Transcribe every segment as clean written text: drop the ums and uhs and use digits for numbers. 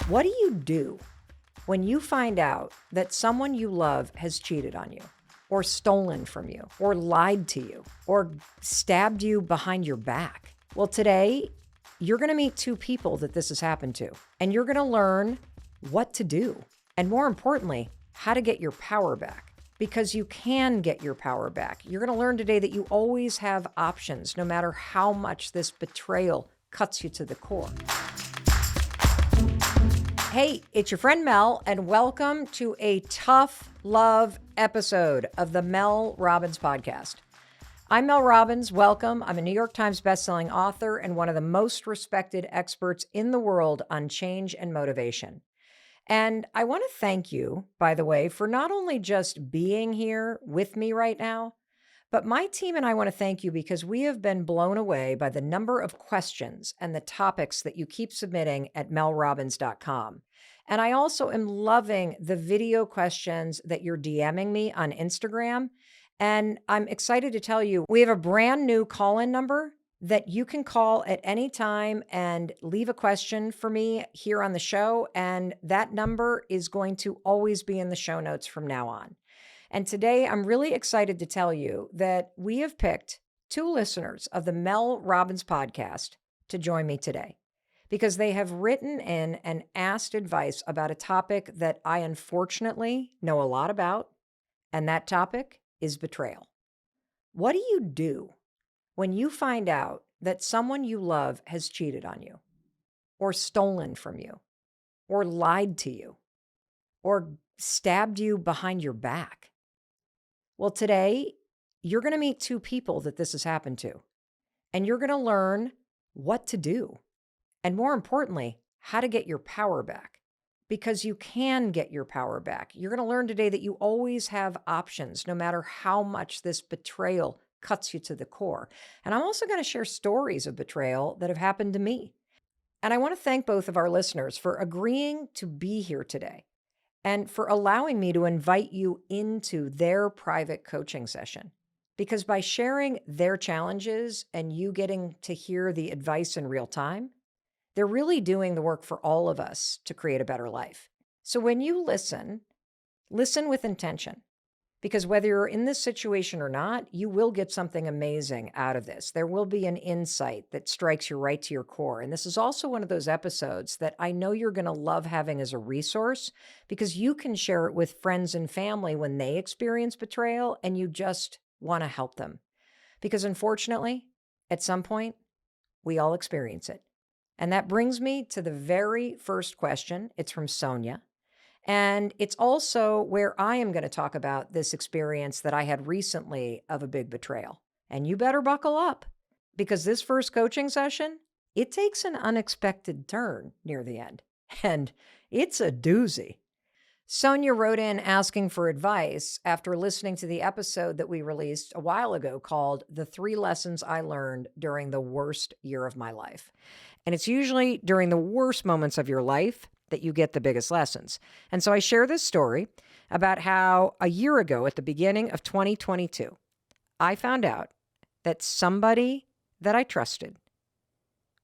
What do you do when you find out that someone you love has cheated on you, or stolen from you, or lied to you, or stabbed you behind your back? Well, today, you're going to meet two people that this has happened to, and you're going to learn what to do, and more importantly, how to get your power back. Because you can get your power back. You're going to learn today that you always have options, no matter how much this betrayal cuts you to the core. Hey, it's your friend Mel, and welcome to a tough love episode of the Mel Robbins podcast. I'm Mel Robbins. Welcome. I'm a New York Times bestselling author and one of the most respected experts in the world on change and motivation. And I want to thank you, by the way, for not only just being here with me right now, but my team and I want to thank you because we have been blown away by the number of questions and the topics that you keep submitting at melrobbins.com. And I also am loving the video questions that you're DMing me on Instagram. And I'm excited to tell you, we have a brand new call-in number that you can call at any time and leave a question for me here on the show. And that number is going to always be in the show notes from now on. And today I'm really excited to tell you that we have picked two listeners of the Mel Robbins podcast to join me today because they have written in and asked advice about a topic that I unfortunately know a lot about. And that topic is betrayal. What do you do when you find out that someone you love has cheated on you, or stolen from you, or lied to you, or stabbed you behind your back? Well, today, you're going to meet two people that this has happened to, and you're going to learn what to do, and more importantly, how to get your power back, because you can get your power back. You're going to learn today that you always have options, no matter how much this betrayal cuts you to the core. And I'm also going to share stories of betrayal that have happened to me. And I want to thank both of our listeners for agreeing to be here today and for allowing me to invite you into their private coaching session. Because by sharing their challenges and you getting to hear the advice in real time, they're really doing the work for all of us to create a better life. So when you listen with intention. Because whether you're in this situation or not, you will get something amazing out of this. There will be an insight that strikes you right to your core. And this is also one of those episodes that I know you're going to love having as a resource because you can share it with friends and family when they experience betrayal and you just want to help them. Because unfortunately, at some point, we all experience it. And that brings me to the very first question. It's from Sonia. And it's also where I am going to talk about this experience that I had recently of a big betrayal. And you better buckle up because this first coaching session, it takes an unexpected turn near the end. And it's a doozy. Sonia wrote in asking for advice after listening to the episode that we released a while ago called The 3 Lessons I Learned During the Worst Year of My Life. And it's usually during the worst moments of your life that you get the biggest lessons. And so I share this story about how a year ago at the beginning of 2022, I found out that somebody that I trusted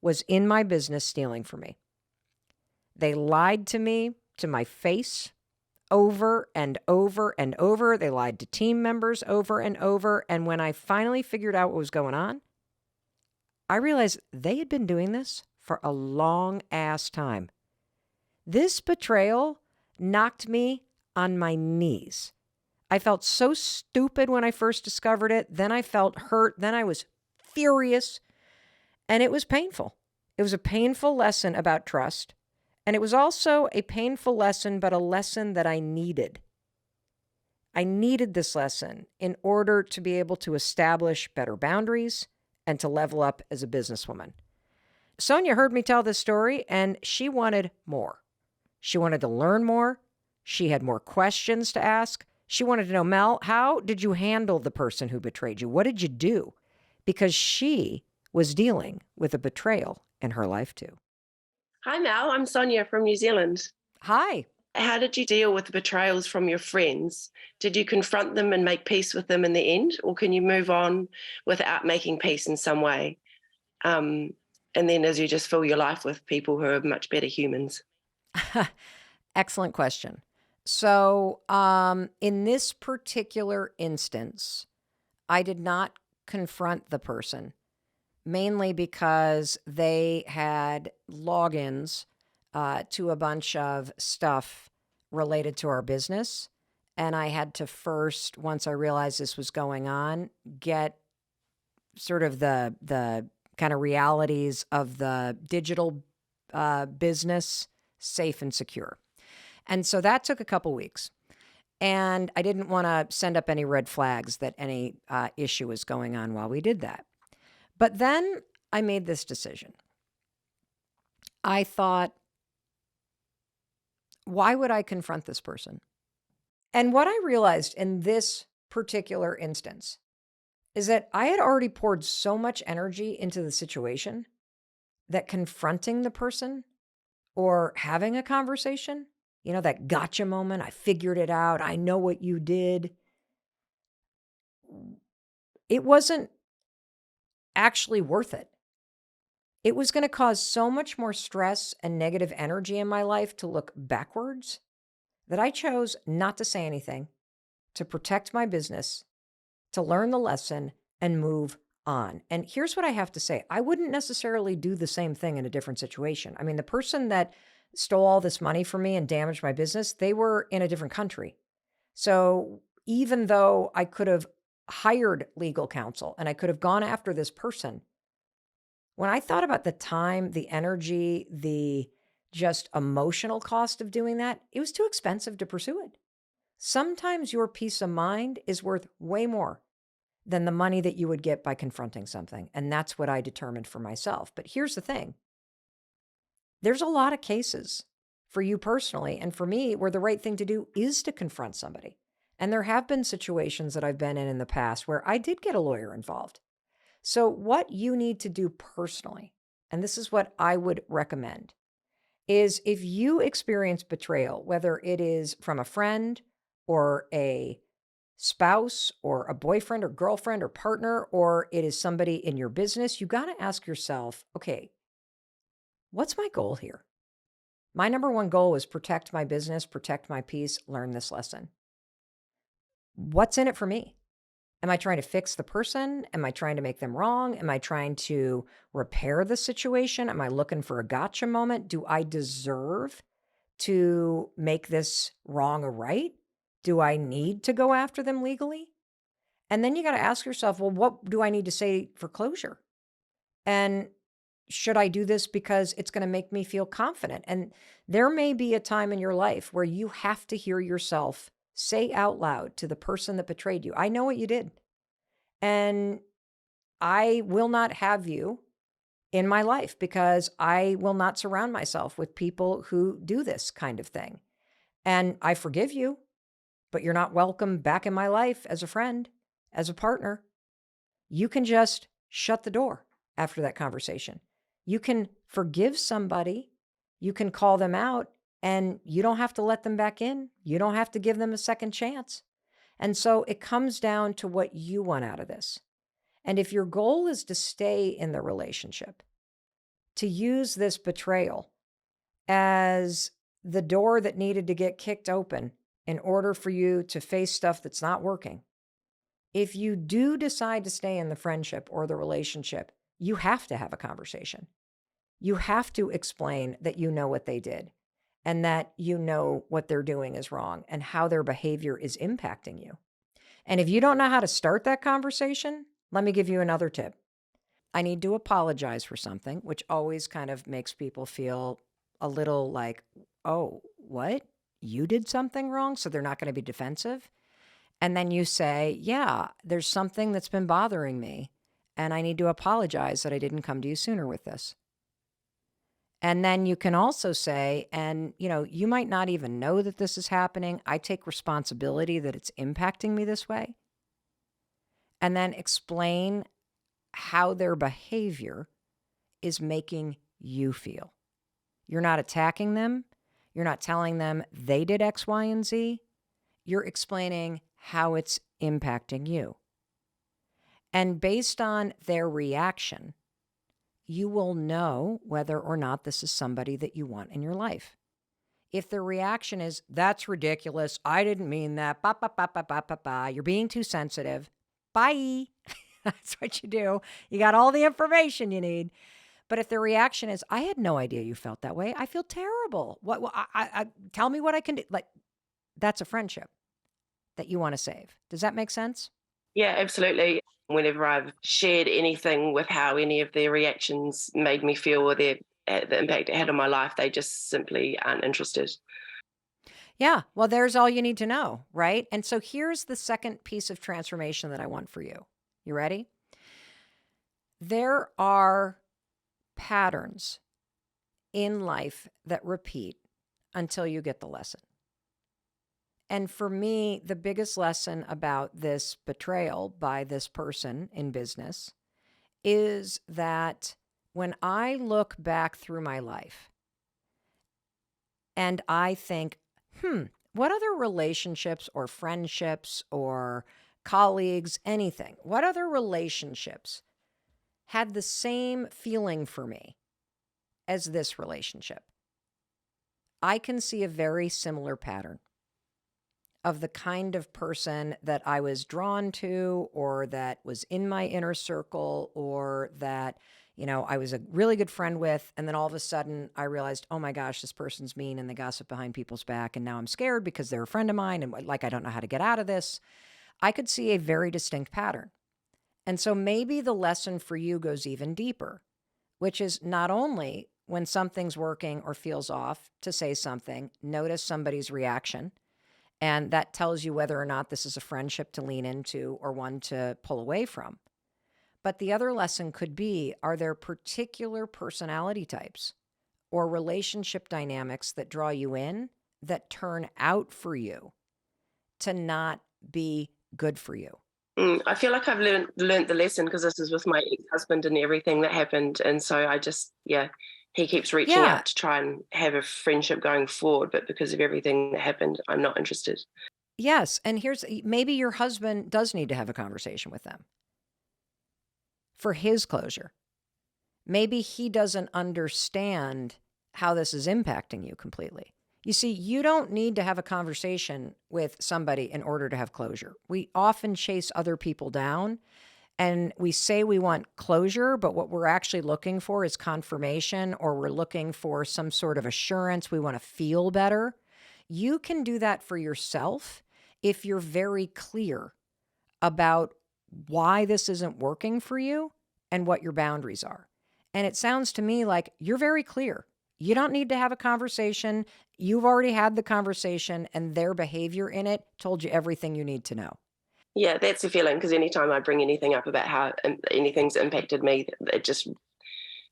was in my business stealing from me. They lied to me to my face over and over and over. They lied to team members over and over. And when I finally figured out what was going on, I realized they had been doing this for a long ass time. This betrayal knocked me on my knees. I felt so stupid when I first discovered it. Then I felt hurt. Then I was furious. And it was painful. It was a painful lesson about trust. And it was also a painful lesson, but a lesson that I needed. I needed this lesson in order to be able to establish better boundaries and to level up as a businesswoman. Sonia heard me tell this story, and she wanted more. She wanted to learn more. She had more questions to ask. She wanted to know, Mel, how did you handle the person who betrayed you? What did you do? Because she was dealing with a betrayal in her life too. Hi, Mel. I'm Sonia from New Zealand. Hi. How did you deal with the betrayals from your friends? Did you confront them and make peace with them in the end? Or can you move on without making peace in some way? And then as you just fill your life with people who are much better humans? Excellent question. So, in this particular instance, I did not confront the person, mainly because they had logins to a bunch of stuff related to our business. And I had to first, once I realized this was going on, get sort of the kind of realities of the digital business safe and secure. And so that took a couple weeks. And I didn't want to send up any red flags that any issue was going on while we did that. But then I made this decision. I thought, why would I confront this person? And what I realized in this particular instance is that I had already poured so much energy into the situation that confronting the person or having a conversation, that gotcha moment, I figured it out, I know what you did, it wasn't actually worth it. It was going to cause so much more stress and negative energy in my life to look backwards that I chose not to say anything, to protect my business, to learn the lesson and move on. And here's what I have to say. I wouldn't necessarily do the same thing in a different situation. I mean, the person that stole all this money from me and damaged my business, they were in a different country. So even though I could have hired legal counsel and I could have gone after this person, when I thought about the time, the energy, the just emotional cost of doing that, it was too expensive to pursue it. Sometimes your peace of mind is worth way more than the money that you would get by confronting something. And that's what I determined for myself. But here's the thing. There's a lot of cases for you personally and for me where the right thing to do is to confront somebody. And there have been situations that I've been in the past where I did get a lawyer involved. So what you need to do personally, and this is what I would recommend, is if you experience betrayal, whether it is from a friend or a spouse or a boyfriend or girlfriend or partner, or it is somebody in your business, you got to ask yourself, okay, what's my goal here? My number one goal is protect my business, protect my peace, learn this lesson. What's in it for me? Am I trying to fix the person? Am I trying to make them wrong? Am I trying to repair the situation? Am I looking for a gotcha moment? Do I deserve to make this wrong or right? Do I need to go after them legally? And then you got to ask yourself, well, what do I need to say for closure? And should I do this because it's going to make me feel confident? And there may be a time in your life where you have to hear yourself say out loud to the person that betrayed you, I know what you did. And I will not have you in my life because I will not surround myself with people who do this kind of thing. And I forgive you, but you're not welcome back in my life as a friend, as a partner. You can just shut the door after that conversation. You can forgive somebody. You can call them out and you don't have to let them back in. You don't have to give them a second chance. And so it comes down to what you want out of this. And if your goal is to stay in the relationship, to use this betrayal as the door that needed to get kicked open in order for you to face stuff that's not working, if you do decide to stay in the friendship or the relationship, you have to have a conversation. You have to explain that you know what they did and that you know what they're doing is wrong and how their behavior is impacting you. And if you don't know how to start that conversation, let me give you another tip. I need to apologize for something, which always kind of makes people feel a little like, oh, what? You did something wrong? So they're not going to be defensive. And then you say, yeah, there's something that's been bothering me. And I need to apologize that I didn't come to you sooner with this. And then you can also say, and you might not even know that this is happening. I take responsibility that it's impacting me this way. And then explain how their behavior is making you feel. You're not attacking them. You're not telling them they did X, Y, and Z. You're explaining how it's impacting you. And based on their reaction, you will know whether or not this is somebody that you want in your life. If the reaction is, that's ridiculous, I didn't mean that, ba, ba, ba, ba, ba, ba, ba, you're being too sensitive, bye. That's what you do. You got all the information you need. But if the reaction is, I had no idea you felt that way, I feel terrible. Tell me what I can do. Like, that's a friendship that you want to save. Does that make sense? Yeah, absolutely. Whenever I've shared anything with how any of their reactions made me feel or the impact it had on my life, they just simply aren't interested. Yeah. Well, there's all you need to know, right? And so here's the second piece of transformation that I want for you. You ready? There are patterns in life that repeat until you get the lesson. And for me, the biggest lesson about this betrayal by this person in business is that when I look back through my life and I think, what other relationships or friendships or colleagues, anything, what other relationships had the same feeling for me as this relationship? I can see a very similar pattern of the kind of person that I was drawn to, or that was in my inner circle, or that, I was a really good friend with. And then all of a sudden I realized, oh my gosh, this person's mean and they gossip behind people's back. And now I'm scared because they're a friend of mine. And like, I don't know how to get out of this. I could see a very distinct pattern. And so maybe the lesson for you goes even deeper, which is not only when something's working or feels off to say something, notice somebody's reaction. And that tells you whether or not this is a friendship to lean into or one to pull away from. But the other lesson could be, are there particular personality types or relationship dynamics that draw you in that turn out for you to not be good for you? I feel like I've learned the lesson because this is with my ex-husband and everything that happened. And so I just, he keeps reaching out to try and have a friendship going forward. But because of everything that happened, I'm not interested. Yes. And maybe your husband does need to have a conversation with them for his closure. Maybe he doesn't understand how this is impacting you completely. You see, you don't need to have a conversation with somebody in order to have closure. We often chase other people down and we say we want closure, but what we're actually looking for is confirmation, or we're looking for some sort of assurance. We want to feel better. You can do that for yourself if you're very clear about why this isn't working for you and what your boundaries are. And it sounds to me like you're very clear. You don't need to have a conversation. You've already had the conversation, and their behavior in it told you everything you need to know. Yeah, that's the feeling, because anytime I bring anything up about how anything's impacted me, it just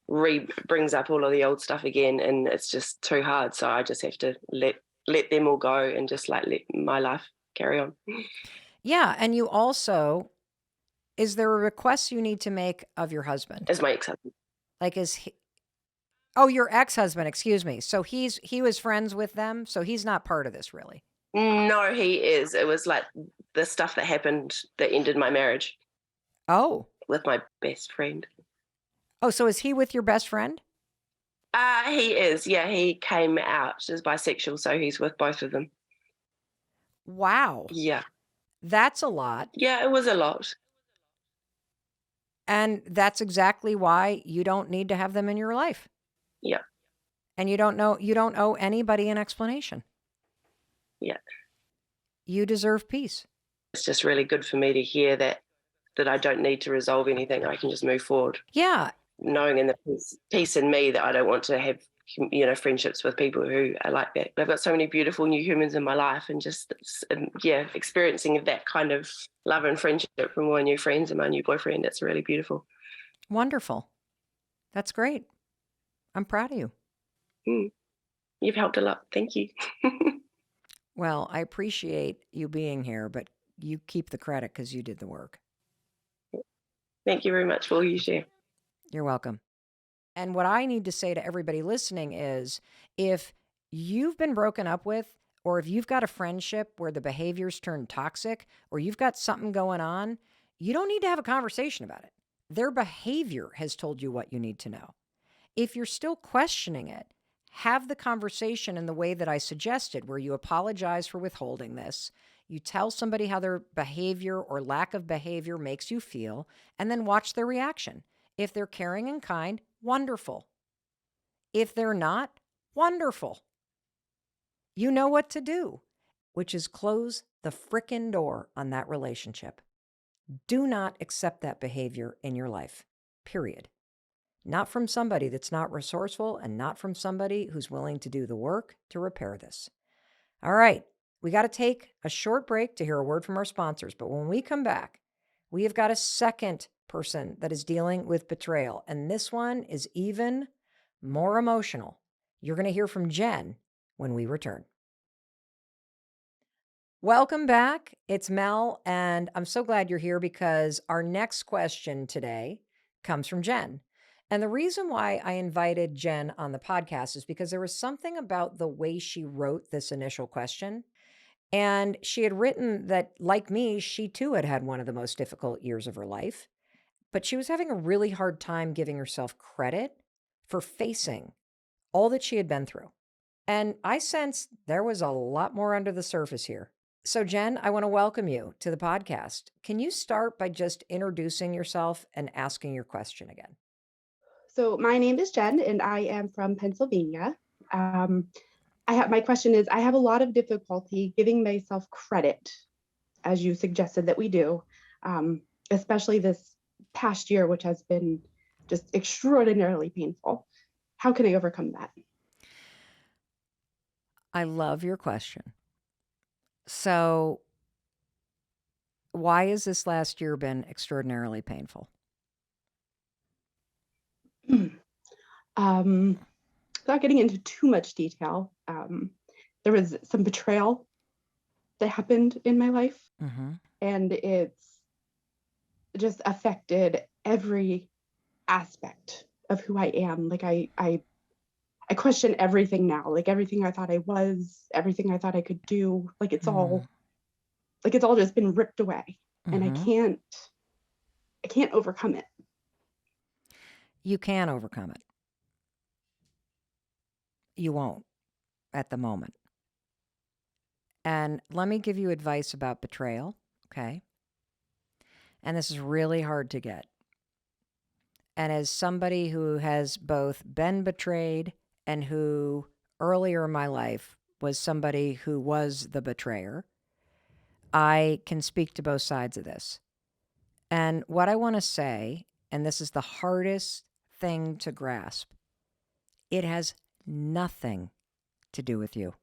brings up all of the old stuff again, and it's just too hard. So I just have to let them all go and just let my life carry on. Yeah, and you also, is there a request you need to make of your husband? As my ex-husband. Like, is he... Oh, your ex-husband, excuse me. So he was friends with them, so he's not part of this, really. No, he is. It was like the stuff that happened that ended my marriage. Oh. With my best friend. Oh, so is he with your best friend? He is. Yeah, he came out as bisexual, so he's with both of them. Wow. Yeah. That's a lot. Yeah, it was a lot. And that's exactly why you don't need to have them in your life. Yeah. And you don't owe anybody an explanation. Yeah. You deserve peace. It's just really good for me to hear that I don't need to resolve anything. I can just move forward. Yeah. Knowing in the peace in me that I don't want to have, friendships with people who are like that. I've got so many beautiful new humans in my life, and just, experiencing that kind of love and friendship from my new friends and my new boyfriend. It's really beautiful. Wonderful. That's great. I'm proud of you. You've helped a lot. Thank you. Well, I appreciate you being here, but you keep the credit because you did the work. Thank you very much for all you share. You're welcome. And what I need to say to everybody listening is, if you've been broken up with, or if you've got a friendship where the behaviors turn toxic, or you've got something going on, you don't need to have a conversation about it. Their behavior has told you what you need to know. If you're still questioning it, have the conversation in the way that I suggested, where you apologize for withholding this. You tell somebody how their behavior or lack of behavior makes you feel, and then watch their reaction. If they're caring and kind, wonderful. If they're not, wonderful. You know what to do, which is close the frickin' door on that relationship. Do not accept that behavior in your life, period. Not from somebody that's not resourceful and not from somebody who's willing to do the work to repair this. All right, we got to take a short break to hear a word from our sponsors. But when we come back, we have got a second person that is dealing with betrayal. And this one is even more emotional. You're going to hear from Jenn when we return. Welcome back. It's Mel, and I'm so glad you're here because our next question today comes from Jenn. And the reason why I invited Jenn on the podcast is because there was something about the way she wrote this initial question. And she had written that, like me, she too had had one of the most difficult years of her life, but she was having a really hard time giving herself credit for facing all that she had been through. And I sensed there was a lot more under the surface here. So, Jenn, I want to welcome you to the podcast. Can you start by just introducing yourself and asking your question again? So my name is Jenn, and I am from Pennsylvania. My question is, I have a lot of difficulty giving myself credit, as you suggested that we do, especially this past year, which has been just extraordinarily painful. How can I overcome that? I love your question. So, why has this last year been extraordinarily painful? Without getting into too much detail, there was some betrayal that happened in my life, and it's just affected every aspect of who I am. Like I question everything now, like everything I thought I was, everything I thought I could do, like it's all just been ripped away, and I can't overcome it. You can overcome it. You won't at the moment. And let me give you advice about betrayal, okay? And this is really hard to get. And as somebody who has both been betrayed and who earlier in my life was somebody who was the betrayer, I can speak to both sides of this. And what I want to say, and this is the hardest thing to grasp, it has nothing to do with you.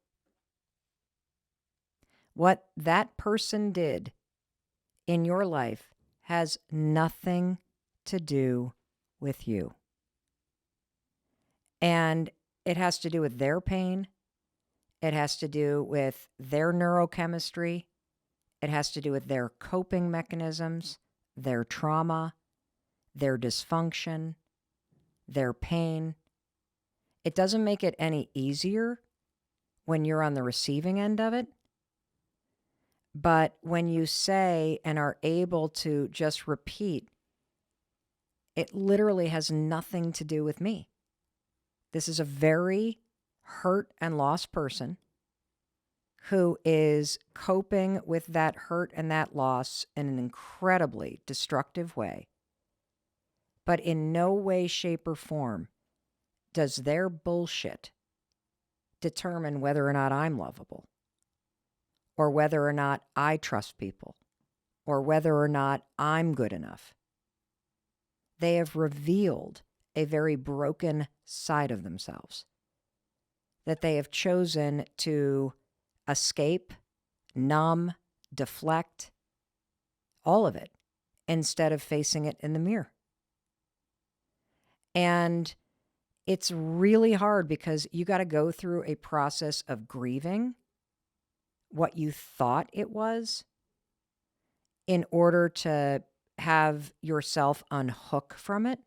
What that person did in your life has nothing to do with you. And it has to do with their pain. It has to do with their neurochemistry. It has to do with their coping mechanisms, their trauma, their dysfunction, their pain. It doesn't make it any easier when you're on the receiving end of it. But when you say and are able to just repeat, it literally has nothing to do with me. This is a very hurt and lost person who is coping with that hurt and that loss in an incredibly destructive way. But in no way, shape, or form does their bullshit determine whether or not I'm lovable, or whether or not I trust people, or whether or not I'm good enough. They have revealed a very broken side of themselves that they have chosen to escape, numb, deflect, all of it, instead of facing it in the mirror. And it's really hard because you got to go through a process of grieving what you thought it was in order to have yourself unhook from it.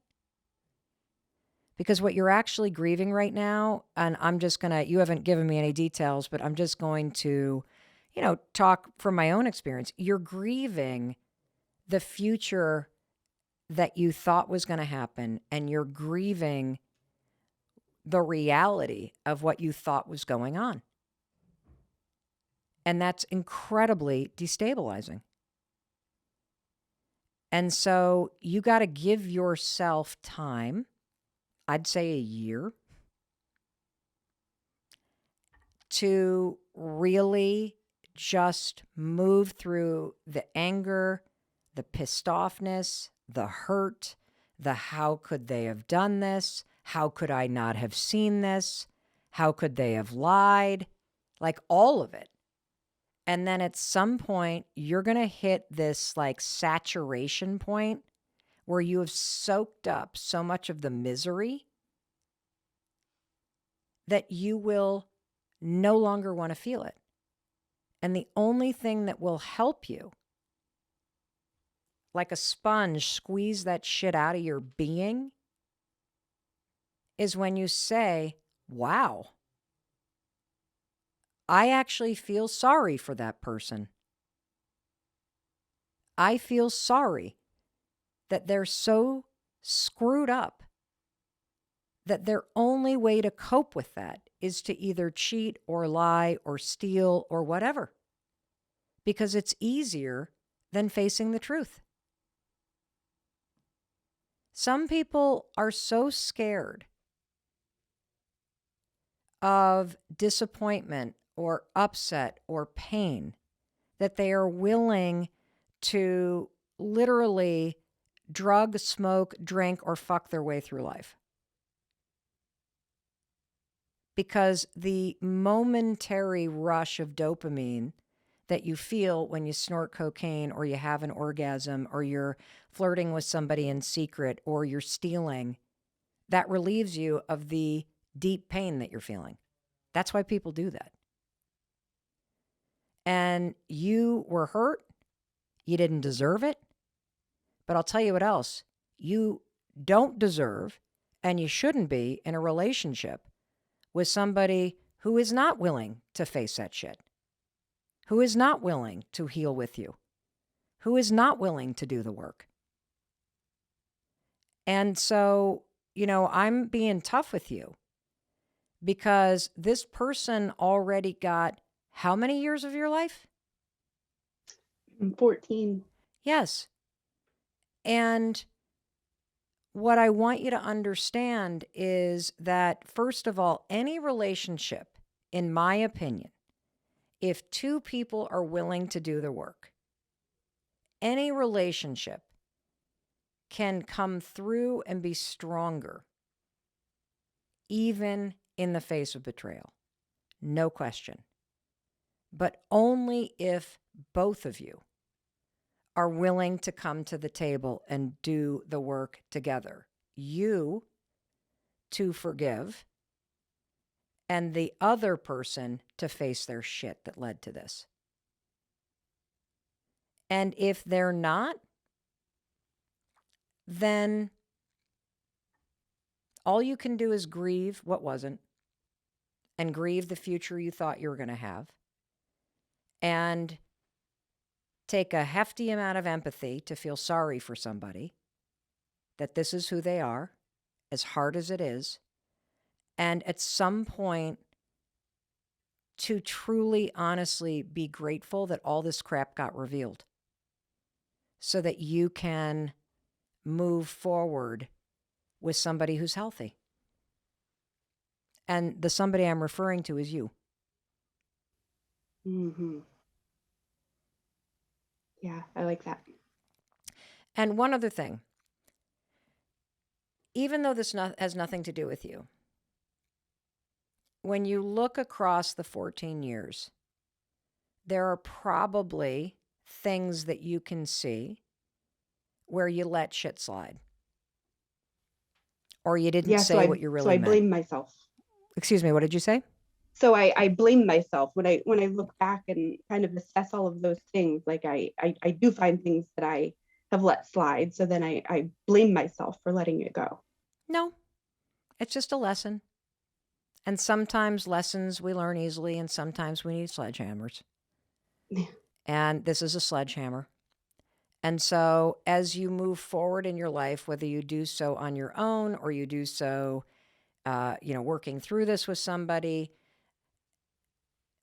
Because what you're actually grieving right now, and I'm just going to, you haven't given me any details, but I'm just going to, talk from my own experience. You're grieving the future that you thought was going to happen, and you're grieving the reality of what you thought was going on. And that's incredibly destabilizing. And so you got to give yourself time, I'd say a year, to really just move through the anger, the pissed offness, the hurt, the how could they have done this? How could I not have seen this? How could they have lied? Like all of it. And then at some point, you're going to hit this like saturation point where you have soaked up so much of the misery that you will no longer want to feel it. And the only thing that will help you, like a sponge, squeeze that shit out of your being, is when you say, wow, I actually feel sorry for that person. I feel sorry that they're so screwed up that their only way to cope with that is to either cheat or lie or steal or whatever, because it's easier than facing the truth. Some people are so scared of disappointment or upset or pain that they are willing to literally drug, smoke, drink, or fuck their way through life. Because the momentary rush of dopamine that you feel when you snort cocaine or you have an orgasm or you're flirting with somebody in secret or you're stealing, that relieves you of the deep pain that you're feeling. That's why people do that. And you were hurt. You didn't deserve it. But I'll tell you what else. You don't deserve, and you shouldn't be in a relationship with somebody who is not willing to face that shit, who is not willing to heal with you, who is not willing to do the work. And so, I'm being tough with you because this person already got how many years of your life? 14. Yes. And what I want you to understand is that, first of all, any relationship, in my opinion, if two people are willing to do the work, any relationship can come through and be stronger, even in the face of betrayal. No question. But only if both of you are willing to come to the table and do the work together. You to forgive and the other person to face their shit that led to this. And if they're not, then all you can do is grieve what wasn't and grieve the future you thought you were going to have and take a hefty amount of empathy to feel sorry for somebody, that this is who they are, as hard as it is, and at some point to truly, honestly be grateful that all this crap got revealed so that you can move forward with somebody who's healthy. And the somebody I'm referring to is you. Mm-hmm. Yeah, I like that. And one other thing, even though this has nothing to do with you, when you look across the 14 years, there are probably things that you can see where you let shit slide. Or you didn't say what you really meant. So I blame myself. Excuse me, what did you say? So I blame myself when I look back and kind of assess all of those things. Like I do find things that I have let slide. So then I blame myself for letting it go. No, it's just a lesson. And sometimes lessons we learn easily, and sometimes we need sledgehammers. Yeah. And this is a sledgehammer. And so as you move forward in your life, whether you do so on your own or you do so working through this with somebody,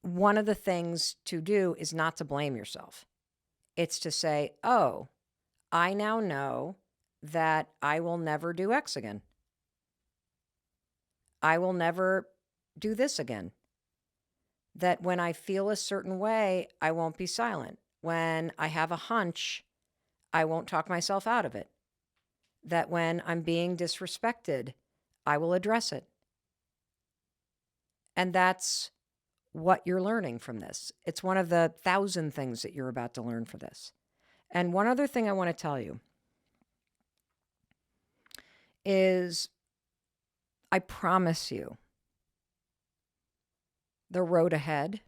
one of the things to do is not to blame yourself. It's to say, oh, I now know that I will never do X again. I will never do this again. That when I feel a certain way, I won't be silent. When I have a hunch, I won't talk myself out of it. That when I'm being disrespected, I will address it. And that's what you're learning from this. It's one of the 1,000 things that you're about to learn for this. And one other thing I want to tell you is I promise you, the road ahead,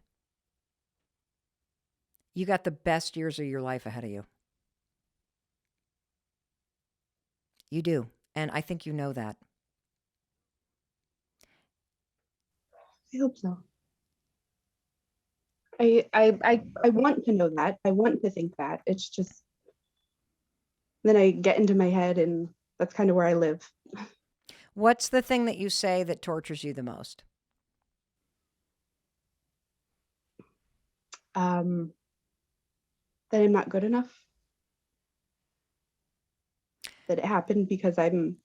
you got the best years of your life ahead of you. You do. And I think you know that. I hope so. I want to know that. I want to think that. It's just, then I get into my head, and that's kind of where I live. What's the thing that you say that tortures you the most? That I'm not good enough. That it happened because I'm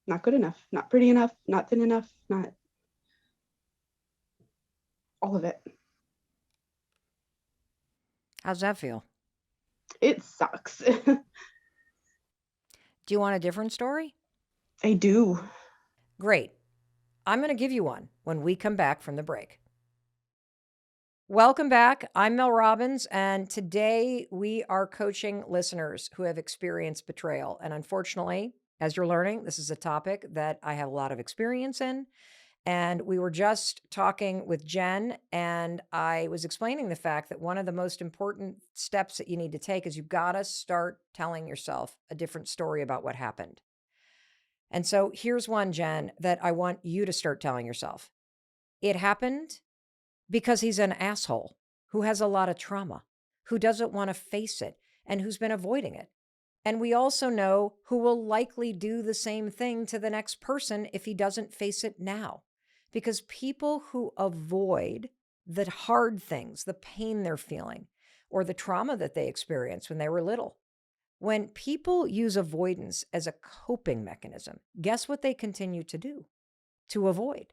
not good enough, not pretty enough, not thin enough, not all of it. How's that feel? It sucks. Do you want a different story? I do. Great. I'm going to give you one when we come back from the break. Welcome back. I'm Mel Robbins, and today we are coaching listeners who have experienced betrayal. And unfortunately, as you're learning, this is a topic that I have a lot of experience in. And we were just talking with Jenn, and I was explaining the fact that one of the most important steps that you need to take is you've got to start telling yourself a different story about what happened. And so here's one, Jenn, that I want you to start telling yourself. It happened because he's an asshole who has a lot of trauma, who doesn't want to face it, and who's been avoiding it. And we also know who will likely do the same thing to the next person if he doesn't face it now. Because people who avoid the hard things, the pain they're feeling, or the trauma that they experienced when they were little, when people use avoidance as a coping mechanism, guess what they continue to do? To avoid.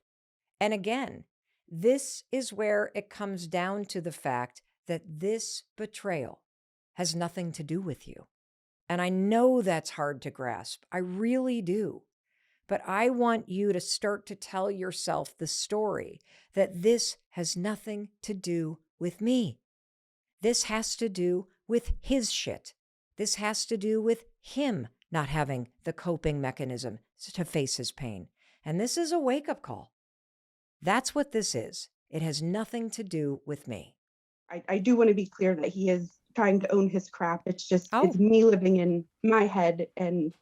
And again, this is where it comes down to the fact that this betrayal has nothing to do with you. And I know that's hard to grasp. I really do. But I want you to start to tell yourself the story that this has nothing to do with me. This has to do with his shit. This has to do with him not having the coping mechanism to face his pain. And this is a wake-up call. That's what this is. It has nothing to do with me. I do want to be clear that he is trying to own his crap. It's just, It's me living in my head. And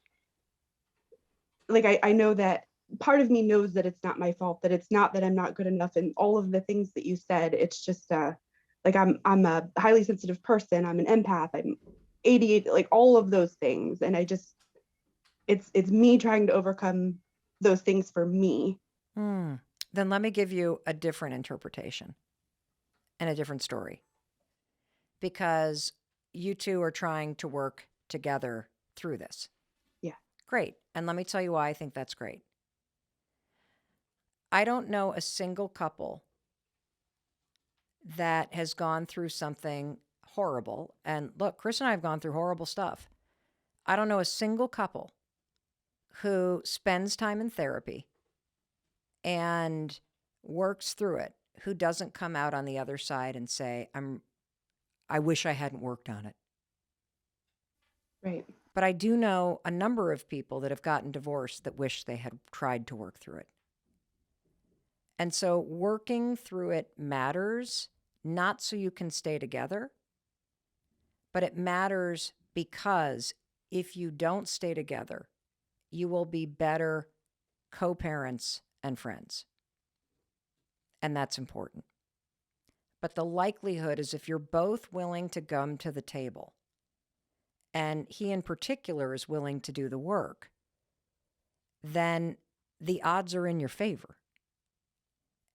like, I know that part of me knows that it's not my fault, that it's not that I'm not good enough. And all of the things that you said, it's just like, I'm a highly sensitive person. I'm an empath. I'm ADHD, like all of those things. And I just, it's me trying to overcome those things for me. Then let me give you a different interpretation and a different story. Because you two are trying to work together through this. Yeah. Great. And let me tell you why I think that's great. I don't know a single couple that has gone through something horrible. And look, Chris and I have gone through horrible stuff. I don't know a single couple who spends time in therapy and works through it, who doesn't come out on the other side and say, I wish I hadn't worked on it. Right. But I do know a number of people that have gotten divorced that wish they had tried to work through it. And so working through it matters, not so you can stay together, but it matters because if you don't stay together, you will be better co-parents and friends. And that's important. But the likelihood is if you're both willing to come to the table, and he in particular is willing to do the work, then the odds are in your favor.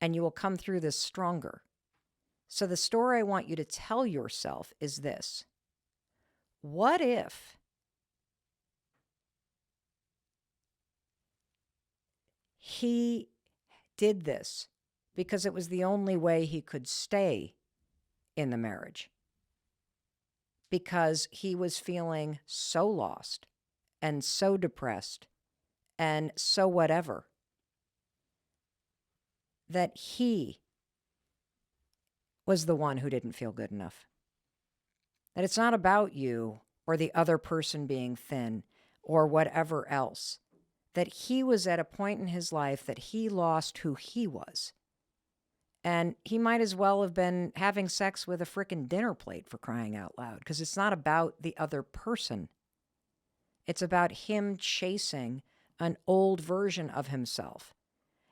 And you will come through this stronger. So the story I want you to tell yourself is this. What if he did this because it was the only way he could stay in the marriage? Because he was feeling so lost and so depressed and so whatever, that he was the one who didn't feel good enough. That it's not about you or the other person being thin or whatever else. That he was at a point in his life that he lost who he was. And he might as well have been having sex with a frickin' dinner plate, for crying out loud, because it's not about the other person. It's about him chasing an old version of himself.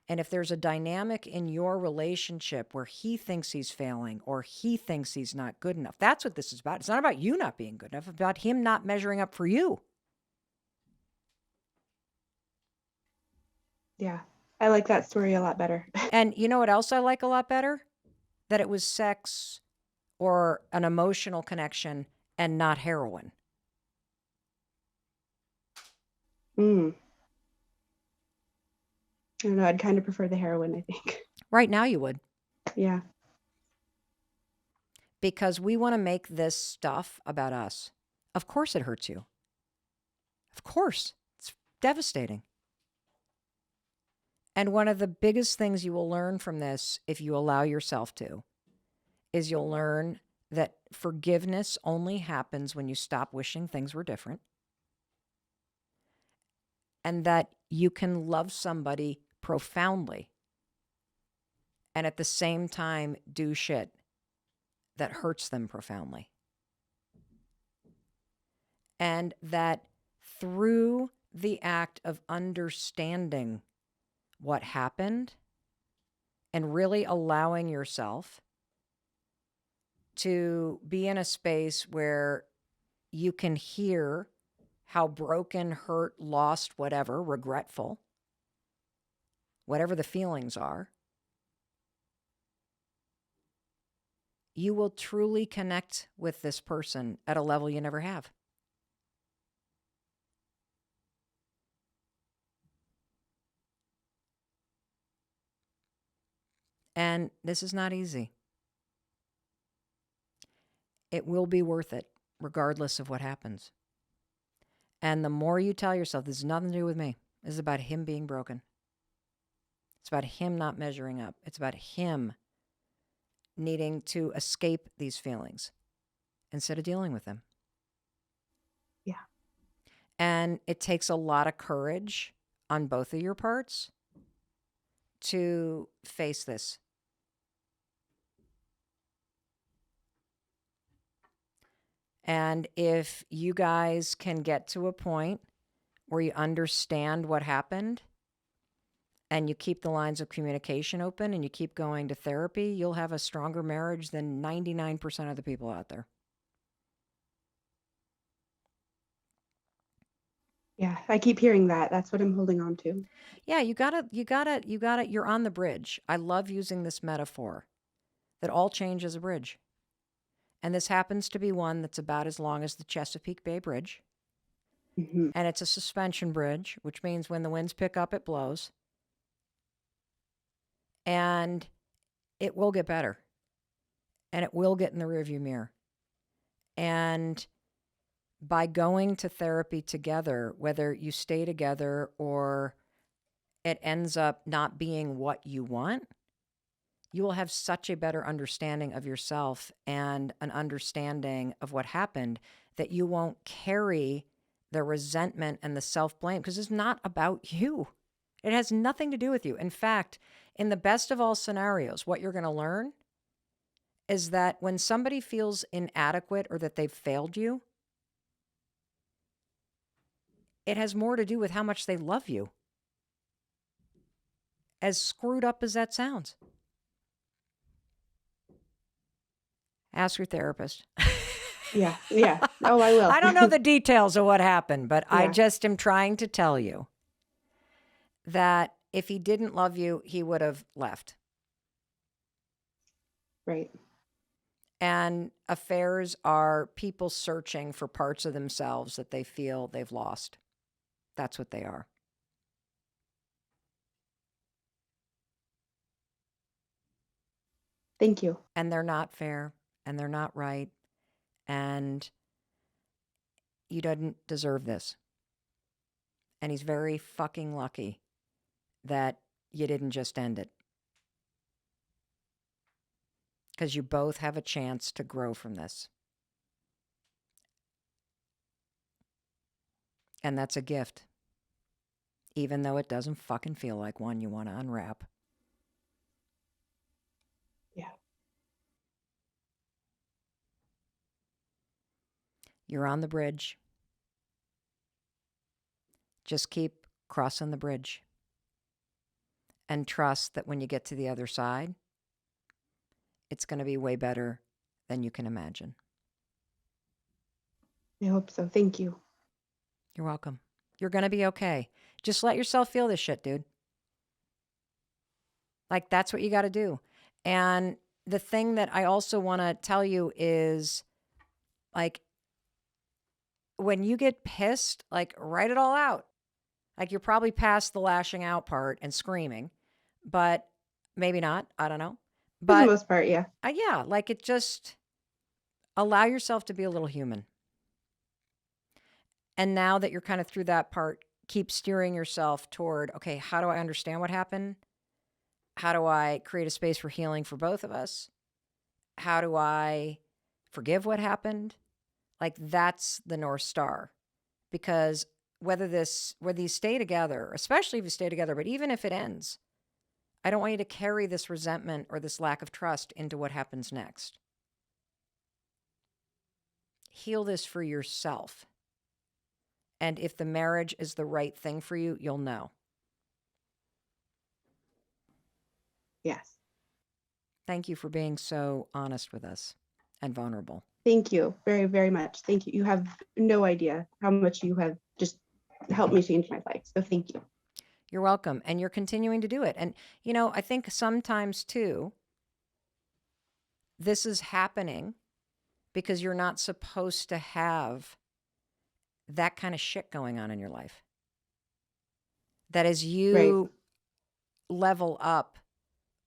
And if there's a dynamic in your relationship where he thinks he's failing or he thinks he's not good enough, that's what this is about. It's not about you not being good enough. It's about him not measuring up for you. Yeah, I like that story a lot better. And you know what else I like a lot better? That it was sex or an emotional connection and not heroin. I don't know, I'd kind of prefer the heroin, I think. Right now you would. Yeah. Because we want to make this stuff about us. Of course it hurts you. Of course. It's devastating. And one of the biggest things you will learn from this, if you allow yourself to, is you'll learn that forgiveness only happens when you stop wishing things were different. And that you can love somebody profoundly and at the same time do shit that hurts them profoundly. And that through the act of understanding what happened and really allowing yourself to be in a space where you can hear how broken, hurt, lost, whatever, regretful, whatever the feelings are, you will truly connect with this person at a level you never have. And this is not easy. It will be worth it, regardless of what happens. And the more you tell yourself, this has nothing to do with me. This is about him being broken. It's about him not measuring up. It's about him needing to escape these feelings instead of dealing with them. Yeah. And it takes a lot of courage on both of your parts to face this. And if you guys can get to a point where you understand what happened and you keep the lines of communication open and you keep going to therapy, you'll have a stronger marriage than 99% of the people out there. Yeah, I keep hearing that. That's what I'm holding on to. Yeah, you're on the bridge. I love using this metaphor that all change is a bridge. And this happens to be one that's about as long as the Chesapeake Bay Bridge. Mm-hmm. And it's a suspension bridge, which means when the winds pick up, it blows. And it will get better. And it will get in the rearview mirror. And by going to therapy together, whether you stay together or it ends up not being what you want, you will have such a better understanding of yourself and an understanding of what happened that you won't carry the resentment and the self-blame because it's not about you. It has nothing to do with you. In fact, in the best of all scenarios, what you're going to learn is that when somebody feels inadequate or that they've failed you, it has more to do with how much they love you. As screwed up as that sounds. Ask your therapist. Yeah. Oh, I will. I don't know the details of what happened, but yeah. I just am trying to tell you that if he didn't love you, he would have left. Right. And affairs are people searching for parts of themselves that they feel they've lost. That's what they are. Thank you. And they're not fair, and they're not right, and you didn't deserve this. And he's very fucking lucky that you didn't just end it. Because you both have a chance to grow from this. And that's a gift. Even though it doesn't fucking feel like one you want to unwrap. Yeah. You're on the bridge. Just keep crossing the bridge. And trust that when you get to the other side, it's going to be way better than you can imagine. I hope so. Thank you. You're welcome. You're going to be okay. Just let yourself feel this shit, dude. Like, that's what you got to do. And the thing that I also want to tell you is, like, when you get pissed, like, write it all out. Like, you're probably past the lashing out part and screaming, but maybe not. I don't know. But for the most part, yeah. Yeah, like, it just allow yourself to be a little human. And now that you're kind of through that part, keep steering yourself toward, okay, how do I understand what happened? How do I create a space for healing for both of us? How do I forgive what happened? Like, that's the North Star. Because whether you stay together, especially if you stay together, but even if it ends, I don't want you to carry this resentment or this lack of trust into what happens next. Heal this for yourself. And if the marriage is the right thing for you, you'll know. Yes. Thank you for being so honest with us and vulnerable. Thank you very, very much. Thank you. You have no idea how much you have just helped me change my life. So thank you. You're welcome. And you're continuing to do it. And, you know, I think sometimes too, this is happening because you're not supposed to have that kind of shit going on in your life. That as you level up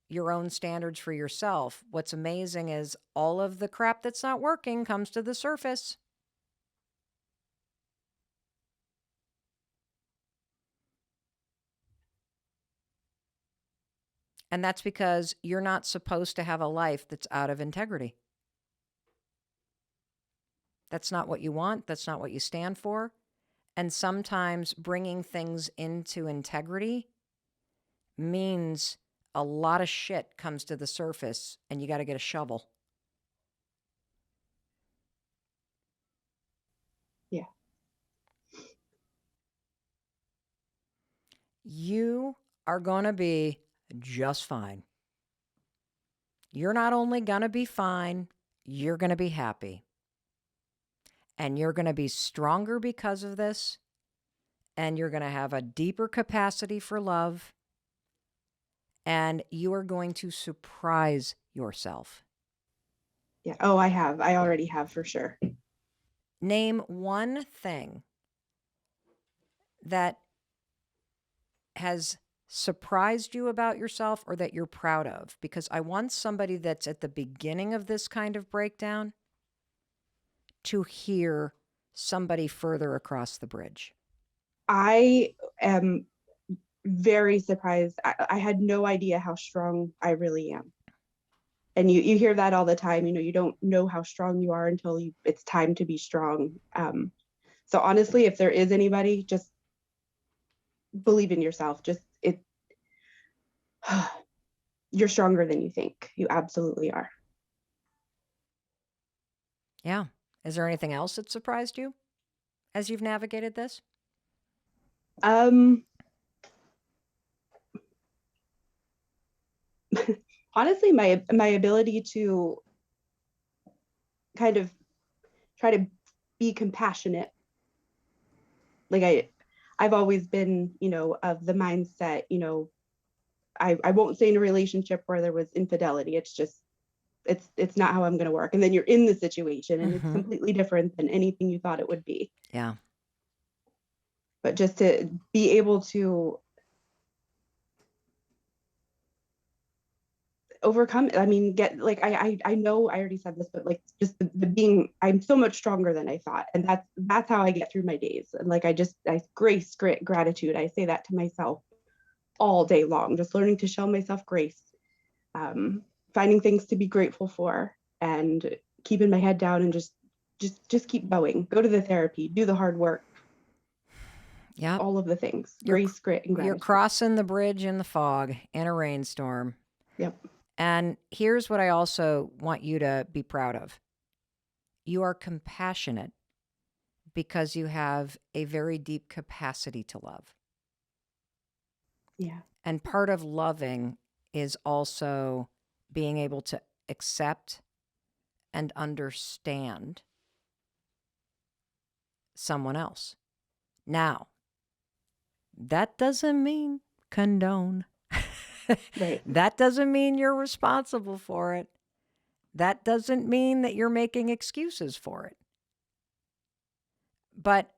your own standards for yourself, what's amazing is all of the crap that's not working comes to the surface. And that's because you're not supposed to have a life that's out of integrity. That's not what you want. That's not what you stand for. And sometimes bringing things into integrity means a lot of shit comes to the surface and you got to get a shovel. Yeah. You are going to be just fine. You're not only going to be fine, you're going to be happy. And you're going to be stronger because of this. And you're going to have a deeper capacity for love. And you are going to surprise yourself. Yeah. Oh, I have. I already have for sure. Name one thing that has surprised you about yourself or that you're proud of. Because I want somebody that's at the beginning of this kind of breakdown to hear somebody further across the bridge. I am very surprised. I had no idea how strong I really am. And you hear that all the time. You know, you don't know how strong you are until it's time to be strong. So honestly, if there is anybody, just believe in yourself. You're stronger than you think. You absolutely are. Yeah. Is there anything else that surprised you as you've navigated this? Honestly, my ability to kind of try to be compassionate. Like I've always been, of the mindset, I won't stay in a relationship where there was infidelity. It's just, it's not how I'm going to work. And then you're in the situation and it's completely different than anything you thought it would be. Yeah. But just to be able to overcome, I mean, get like, I know I already said this, but like just the being, I'm so much stronger than I thought. And that's how I get through my days. And like, I grace, grit, gratitude. I say that to myself all day long, just learning to show myself grace, finding things to be grateful for, and keeping my head down and just keep going, go to the therapy, do the hard work. Yeah. All of the things, grace, grit, and gratitude. You're crossing the bridge in the fog in a rainstorm. Yep. And here's what I also want you to be proud of. You are compassionate because you have a very deep capacity to love. Yeah. And part of loving is also being able to accept and understand someone else. Now, that doesn't mean condone. Right. That doesn't mean you're responsible for it. That doesn't mean that you're making excuses for it. But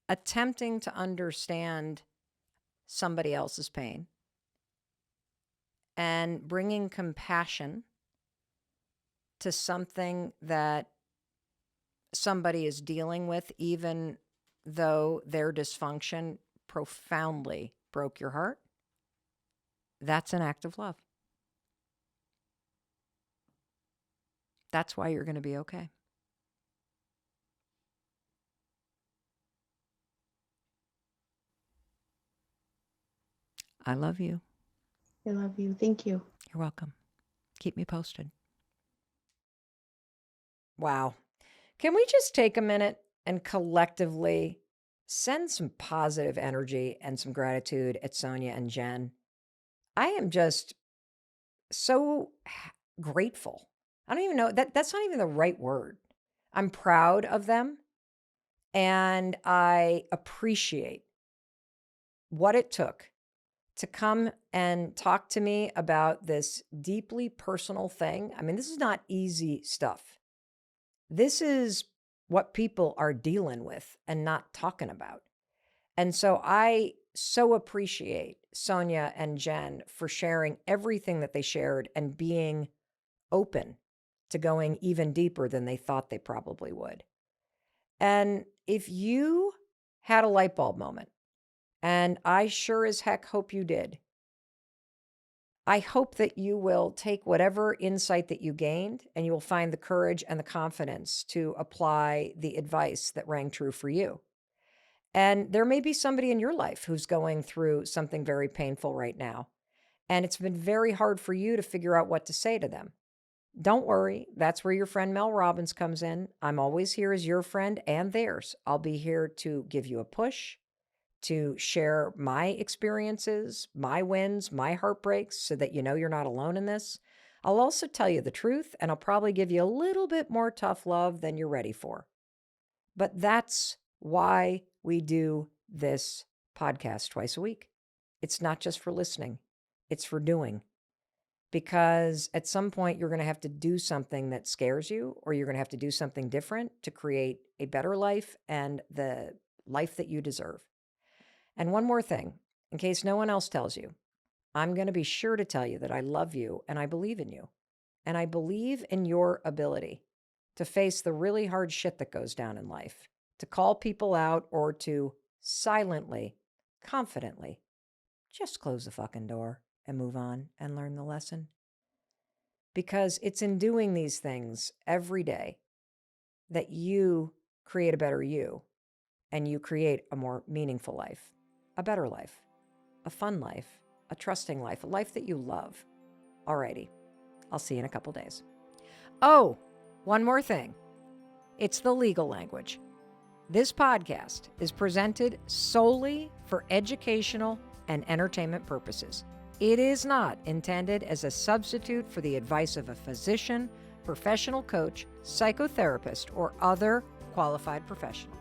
attempting to understand somebody else's pain and bringing compassion to something that somebody is dealing with, even though their dysfunction profoundly broke your heart, that's an act of love. That's why you're going to be okay. I love you. I love you. Thank you. You're welcome. Keep me posted. Wow. Can we just take a minute and collectively send some positive energy and some gratitude at Sonia and Jenn? I am just so grateful. I don't even know, that's not even the right word. I'm proud of them, and I appreciate what it took to come and talk to me about this deeply personal thing. I mean, this is not easy stuff. This is what people are dealing with and not talking about. And so I so appreciate Sonia and Jenn for sharing everything that they shared and being open to going even deeper than they thought they probably would. And if you had a light bulb moment, and I sure as heck hope you did, I hope that you will take whatever insight that you gained and you will find the courage and the confidence to apply the advice that rang true for you. And there may be somebody in your life who's going through something very painful right now, and it's been very hard for you to figure out what to say to them. Don't worry, that's where your friend Mel Robbins comes in. I'm always here as your friend and theirs. I'll be here to give you a push, to share my experiences, my wins, my heartbreaks, so that you know you're not alone in this. I'll also tell you the truth, and I'll probably give you a little bit more tough love than you're ready for. But that's why we do this podcast twice a week. It's not just for listening, it's for doing. Because at some point, you're going to have to do something that scares you, or you're going to have to do something different to create a better life and the life that you deserve. And one more thing, in case no one else tells you, I'm going to be sure to tell you that I love you and I believe in you. And I believe in your ability to face the really hard shit that goes down in life, to call people out, or to silently, confidently, just close the fucking door and move on and learn the lesson. Because it's in doing these things every day that you create a better you, and you create a more meaningful life, a better life, a fun life, a trusting life, a life that you love. Alrighty, I'll see you in a couple days. Oh, one more thing. It's the legal language. This podcast is presented solely for educational and entertainment purposes. It is not intended as a substitute for the advice of a physician, professional coach, psychotherapist, or other qualified professional.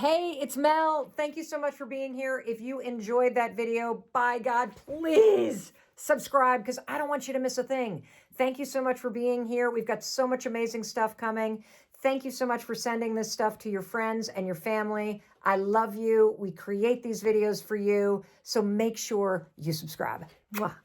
Hey, it's Mel. Thank you so much for being here. If you enjoyed that video, by God, please subscribe because I don't want you to miss a thing. Thank you so much for being here. We've got so much amazing stuff coming. Thank you so much for sending this stuff to your friends and your family. I love you. We create these videos for you. So make sure you subscribe. Mwah.